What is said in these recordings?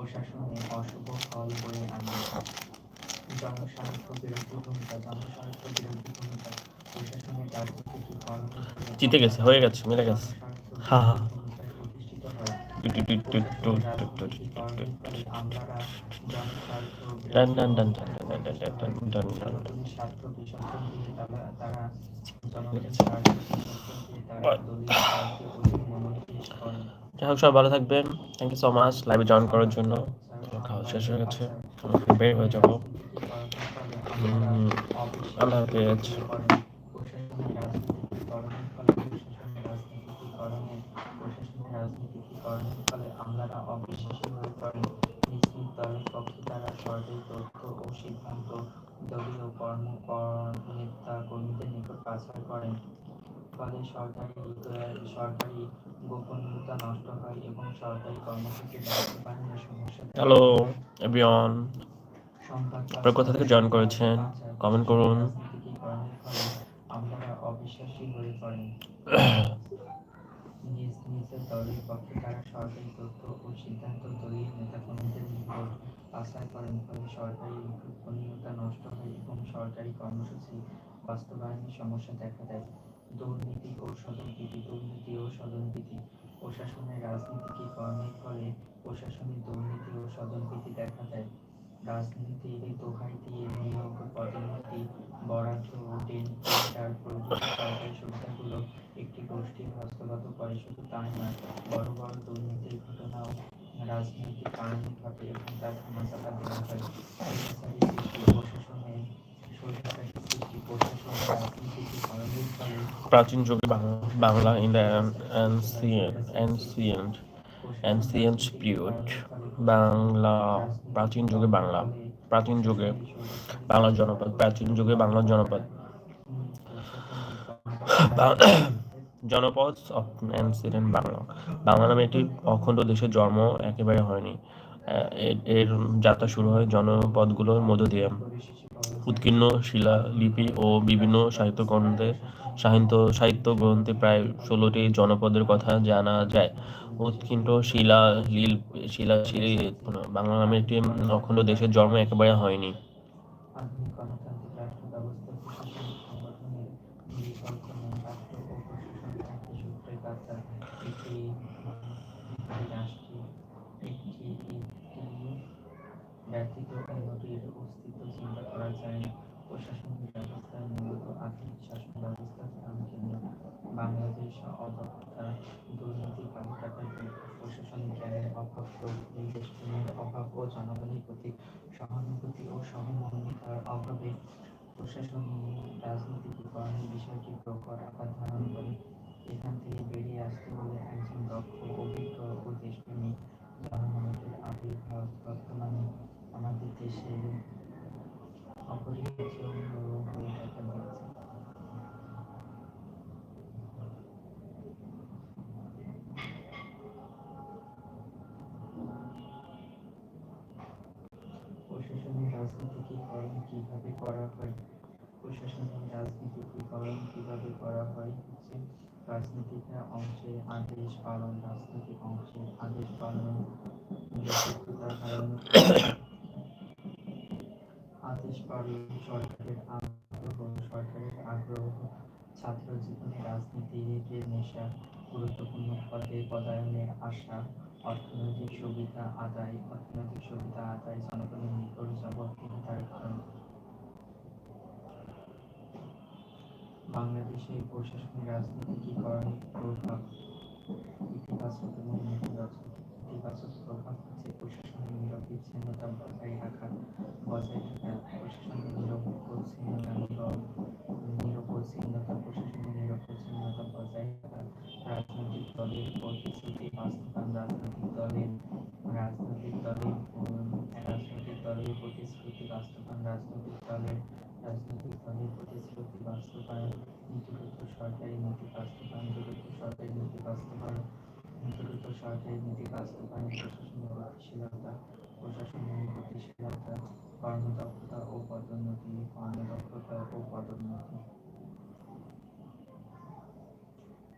প্রশাসনে অশুভ ফল বয়ে আনবে। জনস্বার্থ বিরোধী ভূমিকা, জনস্বার্থ বিরোধী ভূমিকা, প্রশাসনের রাজনীতি করণের ফলে জিতে গেছে, হয়ে গেছে, মিলে গেছে। জনস্বার্থ হা হা। বিরোধী ভূমিকায় প্রতিষ্ঠিত হয়। প্রশাসনের রাজনীতি করণের ফলে আমলারা জনস্বার্থ ডান বিরোধী ডান ডান ডান ভূমিকায় ডান ডান প্রতিষ্ঠিত ডান হয়। ডান ডান। জনগণের স্বার্থ বিসর্জন দিয়ে তারা ঠিক জনগণের আছে। স্বার্থ বিসর্জন দিয়ে তারা দলীয় কাউকে অধিক মনোনিবেশ করেন। যাই হোক, সবাই ভালো থাকবেন। থ্যাংক ইউ সো মাচ লাইভে জয়েন করার জন্য। খাওয়া শেষ হয়ে গেছে, আমি বের হয়ে যাবো। রাজনীতিকরণের ফলে আমলারা আল্লাহ অবিশ্বাসী হাফেজ। হয়ে পড়েন। প্রশাসনের রাজনীতিকরণের ফলে আমলারা অবিশ্বাসী হয়ে পড়েন। নিজ নিজ দলের পক্ষে তারা সরকারি তথ্য ও সিদ্ধান্ত দলীয় নেতা কর্মীদের নিকট পাচার করেন। ফলে সরকারি গোপনীয়তা নষ্ট হয় এবং সরকারি কর্মসূচি বাস্তবায়নের সমস্যা দেখা হ্যালো দেয়। এভরিওয়ান, সংবাদ আপনারা কোথা থেকে জয়েন করেছেন কমেন্ট করুন। রাজনীতিকরণের ফলে আমলারা অবিশ্বাসী হয়ে পড়েন। নিজ নিজের দলের পক্ষে তারা সরকারি তথ্য ও সিদ্ধান্ত দলীয় নেতাকর্মীদের নিকট পাচার করেন। ফলে সরকারি গোপনীয়তা নষ্ট হয় এবং সরকারি কর্মসূচি বাস্তবায়নের সমস্যা দেখা দেয়। দুর্নীতি ও স্বজনপ্রীতি, দুর্নীতি ও স্বজনপ্রীতি, প্রশাসনের রাজনীতিকরণের ফলে প্রশাসনিক দুর্নীতি ও স্বজনপ্রীতি দেখা দেয়। রাজনীতির দোহাই দিয়ে নিয়োগ, পদোন্নতি, বরাদ্দ, টেন্ডার প্রভৃতি সরকারি সুবিধাগুলো একটি গোষ্ঠীর হস্তগত করে। শুধু তাই নয়, বড় বড় দুর্নীতির ঘটনাও রাজনৈতিক কারণে ঘটে এবং তার ধামাচাপা দেওয়া হয়। স্বৈরাচারী সৃষ্টি, রাজনীতিকরণের ফলে প্রাচীন যুগে Bangla in the ancient period, Bangla প্রাচীন যুগে প্রাচীন যুগে বাংলার জনপদ, প্রাচীন যুগে বাংলার জনপদ জনপদ অফ অ্যান্সিয়েন্ট বাংলা। বাংলা নামে একটি অখণ্ড দেশের জন্ম একেবারে হয়নি। এর যাত্রা শুরু হয় জনপদগুলোর মধ্য দিয়ে। উৎকীর্ণ শিলালিপি ও বিভিন্ন সাহিত্য গ্রন্থে প্রায় 16টি জনপদের কথা জানা যায়। উৎকীর্ণ শিলাশিলি বাংলা নামে একটি অখণ্ড দেশের জন্ম একেবারে হয়নি। আধুনিক গণতান্ত্রিক রাষ্ট্র ব্যবস্থা প্রশাসনিক সংগঠনের বিকল্প নেই। রাষ্ট্র ও প্রশাসন একটি সূত্রের কাঁচা। একটি রাষ্ট্রে একটি ব্যতীত অন্যটির অস্তিত্ব চিন্তা করা যায় না। প্রশাসনিক ব্যবস্থায় মূলত আধুনিক শাসন ব্যবস্থার প্রাণকেন্দ্র। বাংলাদেশ অদক্ষতা, দুর্নীতি, কালো টাকার বিভ্রাট, প্রশাসনিক জ্ঞানের অভাব, দেশপ্রেমের অভাব ও জনগণের প্রতি সহানুভূতি ও সহমর্মিতার অভাবে প্রশাসনিক রাজনীতিকরণের বিষয়টি প্রখর আকার ধারণ করে। এখান থেকে বেরিয়ে আসতে হলে একজন দক্ষ, অভিজ্ঞ ও দেশপ্রেমী জনমানুষের আবির্ভাব বর্তমানে আমাদের দেশে অপরিহার্য হয়ে দেখা দিয়েছে। প্রশাসনের রাজনীতিকরণ কিভাবে করা হয়? প্রশাসনের রাজনীতিকরণ কিভাবে করা হয় হচ্ছে রাজনৈতিক অংশের আদেশ পালন, রাজনৈতিক অংশের আদেশ পালন, যোগ্যতা হারানোর আদেশ পালন, সরকারের আগ্রহ, ছাত্র জীবনে রাজনীতির নেশা, গুরুত্বপূর্ণ পদায়নের আশা, অর্থনৈতিক সুবিধা আদায়, জনগণের নিকট জবাবদিহিতার কারণ। বাংলাদেশের প্রশাসনিক রাজনীতিকরণের প্রভাব ইতিবাচক এবং নেতিবাচক। ইতিবাচক প্রভাব হচ্ছে প্রশাসনের নিরবিচ্ছিন্নতা বজায় রাখা, প্রশাসনের নিরবচ্ছিন্নতা বজায় রাখা, রাজনৈতিক দলের প্রতিশ্রুতি বাস্তবায়ন, রাজনৈতিক দলের প্রতিশ্রুতি বাস্তবায়ন, দ্রুত সরকারি নীতি বাস্তবায়ন, প্রশাসনের গতিশীলতা, কর্মদক্ষতা ও পদোন্নতি।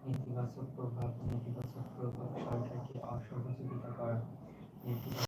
নেতিবাচক প্রভাব সরকারকে অসহযোগিতা করা।